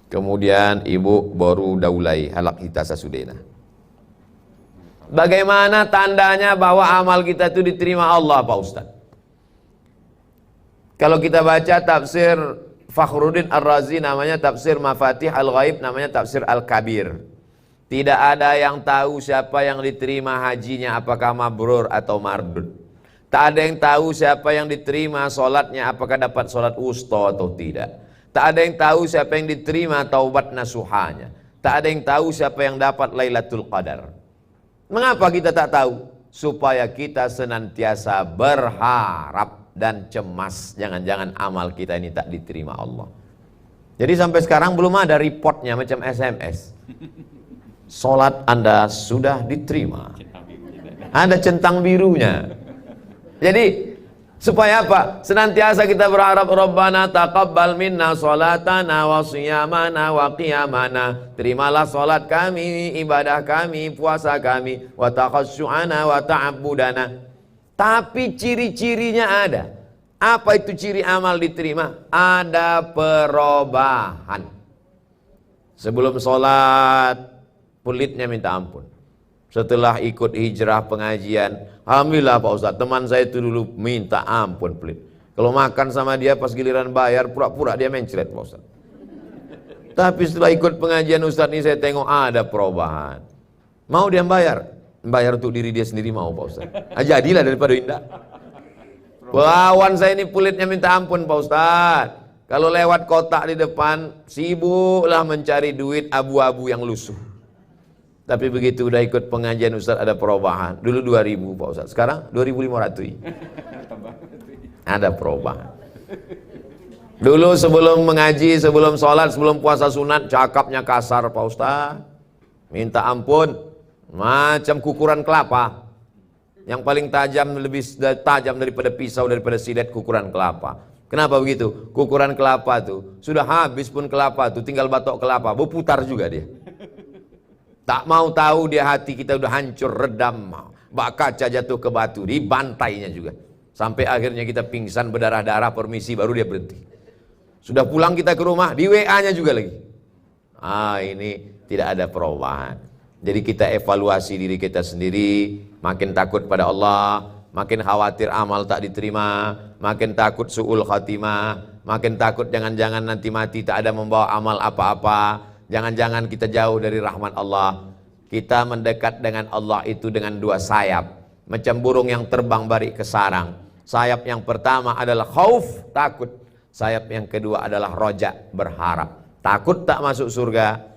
Kemudian Ibu Boru Daulay, Halak Hita Sasudena. Bagaimana tandanya bahwa amal kita itu diterima Allah, Pak Ustadz? Kalau kita baca tafsir Fakhruddin Ar-Razi, namanya tafsir Mafatih Al-Ghaib, namanya tafsir Al-Kabir. Tidak ada yang tahu siapa yang diterima hajinya, apakah mabrur atau mardud. Tak ada yang tahu siapa yang diterima solatnya, apakah dapat solat wusta atau tidak. Tak ada yang tahu siapa yang diterima taubat nasuhanya. Tak ada yang tahu siapa yang dapat Lailatul Qadar. Mengapa kita tak tahu? Supaya kita senantiasa berharap dan cemas, jangan-jangan amal kita ini tak diterima Allah. Jadi sampai sekarang belum ada reportnya macam SMS. Solat Anda sudah diterima. Ada centang birunya. Jadi supaya apa? Senantiasa kita berharap, Rabbana taqabbal minna salatana wa siyamana wa qiyamana. Terimalah salat kami, ibadah kami, puasa kami, wa taqasyu'ana wa ta'abbudana. Tapi ciri-cirinya ada. Apa itu ciri amal diterima? Ada perubahan. Sebelum salat pelitnya minta ampun. Setelah ikut hijrah pengajian, alhamdulillah Pak Ustadz, teman saya itu dulu minta ampun pelit. Kalau makan sama dia pas giliran bayar, pura-pura dia mencret Pak Ustadz. Tapi setelah ikut pengajian Ustadz ini saya tengok ada perubahan. Mau dia bayar? Bayar untuk diri dia sendiri mau Pak Ustadz. Jadilah daripada indah. Lawan saya ini pelitnya minta ampun Pak Ustadz. Kalau lewat kotak di depan, sibuklah mencari duit abu-abu yang lusuh. Tapi begitu udah ikut pengajian Ustaz ada perubahan. Dulu 2000 Pak Ustaz, sekarang 2500. Ada perubahan. Dulu sebelum mengaji, sebelum sholat, sebelum puasa sunat, cakapnya kasar Pak Ustaz. Minta ampun, macam kukuran kelapa. Yang paling tajam, lebih tajam daripada pisau, daripada silet, kukuran kelapa. Kenapa begitu? Kukuran kelapa tuh, sudah habis pun kelapa tuh, tinggal batok kelapa, berputar juga dia. Tak mau tahu dia hati kita udah hancur, redam, bak kaca jatuh ke batu, dibantainya juga. Sampai akhirnya kita pingsan berdarah-darah, permisi, baru dia berhenti. Sudah pulang kita ke rumah, di WA-nya juga lagi. Ini tidak ada perubahan. Jadi kita evaluasi diri kita sendiri, makin takut pada Allah, makin khawatir amal tak diterima, makin takut su'ul khatimah, makin takut jangan-jangan nanti mati tak ada membawa amal apa-apa. Jangan-jangan kita jauh dari rahmat Allah. Kita mendekat dengan Allah itu dengan dua sayap. Macam burung yang terbang balik ke sarang. Sayap yang pertama adalah khauf, takut. Sayap yang kedua adalah roja, berharap. Takut tak masuk surga,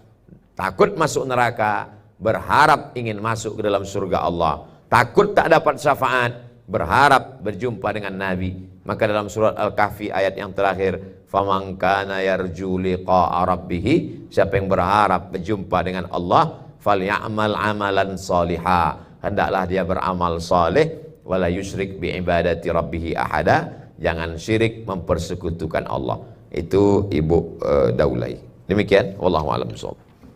takut masuk neraka, berharap ingin masuk ke dalam surga Allah. Takut tak dapat syafaat, berharap berjumpa dengan Nabi. Maka dalam surat Al-Kahfi ayat yang terakhir, faman kana yarju liqa'a rabbih, siapa yang berharap berjumpa dengan Allah, falyamal amalan salihah, hendaklah dia beramal saleh, wala yusyrik bi ibadati rabbih ahada, jangan syirik mempersekutukan Allah. Itu Ibu Daulay. Demikian, wallahu a'lam bishawab.